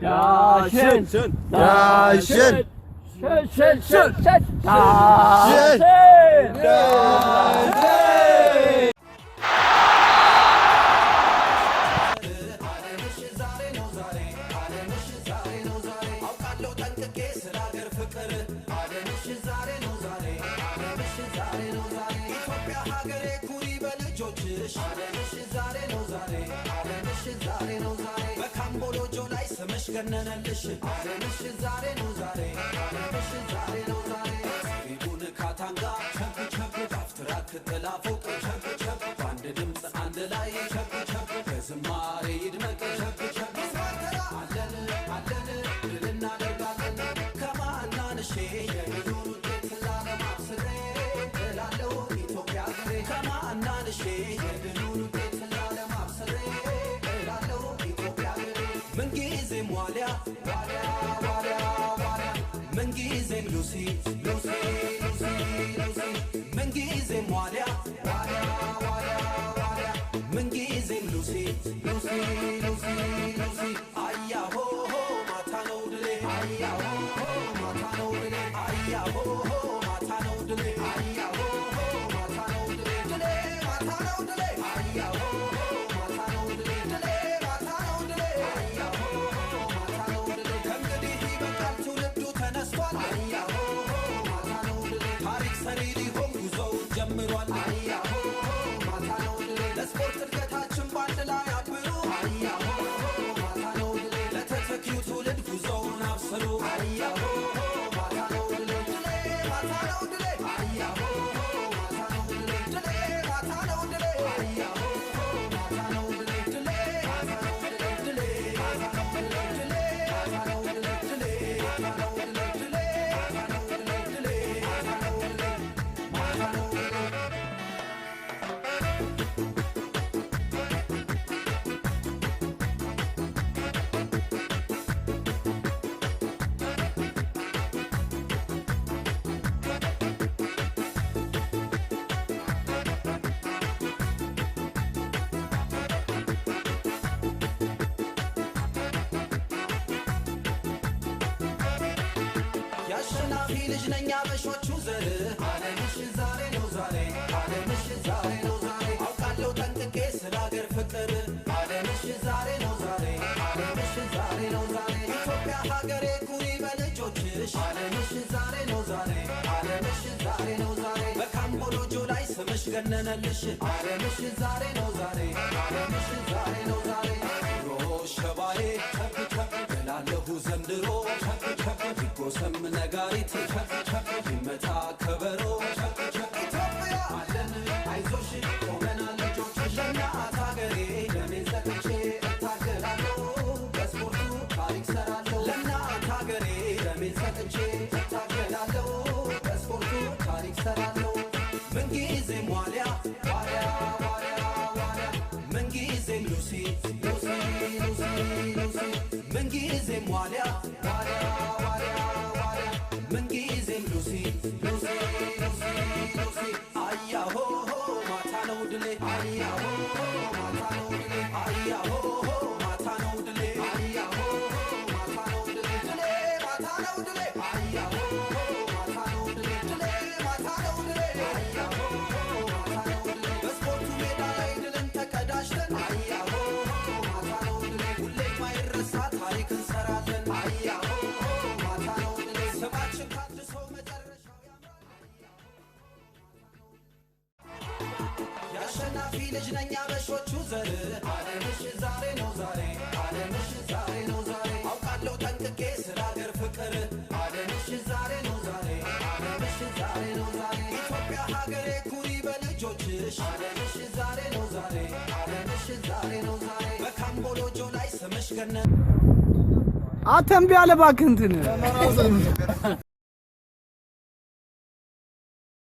다신 다신 다신 ገነነልሽ አለምሽ ዛሬ ነው ዛሬ አለምሽ ዛሬ ነው ዛሬ ሪቡን ካታንጋ ቸክ ቸክ አፍትራክ ተላፎቅ ቸክ ቸክ ባንድ ድምፅ አንድ ላይ ቸክ ቸክ በዝማሬ ይድመቅ ቸክ ቸክ አለን አለን ድል እናደርጋለን ከማናንሼ የኑር ውጤት ላለማብስሬ እላለሁ ኢትዮጵያ ሀገሬ ከማናንሼ የኑር ውጤት ላለማብስሬ እላለሁ ኢትዮጵያ ሀገሬ ምንጊዜም ዋልያ ዋልያ ዋልያ ዋልያ ምንጊዜም ሉሲ ሉሲ ሉሲ ሉሲ ምንጊዜም ዋልያ ዋልያ ዋልያ ዋልያ ምንጊዜም ሉሲ ሉሲ ሉሲ ሉሲ አያሆ ማታ ነው ድሌ አያሆ ማታ ነው ድሌ አያሆ ማታ ነው ድሌ አያሆ ማታ ነው ድሌ ድሌ ማታ ነው ድሌ አያሆ ማታ ነው ድሌ ድሌ ማታ ነው ድሌ አያሆ ማታ ነው ድሌ ከእንግዲህ ይበቃል ትውልዱ ተነስቷል አያሆ ማታ ነው ድሌ ታሪክ ሰሪ ሊሆን ጉዞው ጀምሯል አያሆ ማታ ነው ድሌ ለስፖርት እድገታችን ባንድ ላይ አብሩ አያሆ ማታ ነው ድሌ ለተተኪው ትውልድ ጉዞውን አብስሩ አያሆ ማታ ነው ድሌ ድሌ ማታ ነው ድሌ አያሆ ማታ ነው ድሌ ድሌ ማታ ነው ድሌ አያሆ ማታ ነው ድሌ ድሌ ማታ ነው ድሌ ድሌ ማታ ነው ድሌ ድሌ ማታ ነው ድሌ ድሌ ማታ ነው ድሌ ድሌ ማታ ነው ድሌ ድሌ ማታ ነው ድሌ ማታ ነው ድሌ የአሸናፊ ልጅ ነኝ አበሾቹ ዘር አለምሽ ዛሬ ነው ዛሬ አለምሽ ዛሬ ነው ዛሬ አውቃለሁ ጠንቅቄ ስለ አገር ፍቅር አለምሽ ዛሬ ነው ዛሬ አለምሽ ዛሬ ነው ዛሬ ኢትዮጵያ ሀገሬ ኩሪ በልጆችሽ አለምሽ ዛሬ ነው ዛሬ አለምሽ ዛሬ ነው ዛሬ በካምቦሎጆ ላይ ስምሽ ገነነልሽ አለምሽ ዛሬ ነው ዛሬ አለምሽ ዛሬ ነው ዛሬ ሸባዬ ቸክ ቸክ እላለሁ ዘንድሮ ቸክ ቸክ ቢጎሰም ነጋሪት ቸክ ቸክ ይመታ ከበሮ ቸክ ቸክ ኢትዮጵያ አለን አይዞሽ ቆመናል ልጆችሽ ለእናት ሀገሬ ደሜን ሰጥቼ እታገላለሁ በስፖርቱ ታሪክ ሰራለሁ ለእናት ሀገሬ ደሜን ሰጥቼ እታገላለሁ በስፖርቱ ታሪክ ሰራለሁ ምንጊዜም ዋልያ ዋልያ ዋልያ ዋልያ ምንጊዜም ሉሲ ሉሲ ሉሲ ሉሲ ምንጊዜም ዋልያ ዋልያ ዋልያ ዋልያ ምንጊዜም ሉሲ ሉሲ ሉሲ ሉሲ አያሆ ማታ ነው ድሌ አያሆ ማታ ነው ድሌ አያሆ ማታ ነው ድሌ አያሆ ማታ ነው ድሌ ድሌ ማታ ነው ድሌ አያሆ ማታ ነው ድሌ ድሌ ማታ ነው ድሌ አያሆ ማታ ነው ድሌ በስፖርቱ ሜዳ ላይ ድልን ተቀዳጅተን አያሆ ማታ ነው ድሌ ሁሌ ማይረሳ ታሪክ እንሰራለን አያሆ ማታ ነው ድሌ ስማችን ካድሶ መጨረሻው የአሸናፊ ልጅ ነኝ አበሾቹ ዘር አለምሽ ዛሬ ነው ዛሬ አለምሽ ዛሬ ነው ዛሬ አውቃለሁ ጠንቅቄ ስለ አገር ፍቅር አለምሽ ዛሬ ነው ዛሬ አለምሽ ዛሬ ነው ዛሬ ኢትዮጵያ ሀገሬ ኩሪ በልጆችሽ አለምሽ ዛሬ ነው ዛሬ አለምሽ ዛሬ ነው ዛሬ በካምቦሎጆ ላይ ስምሽ ገነነ አተምቢ አለ እባክህ እንትን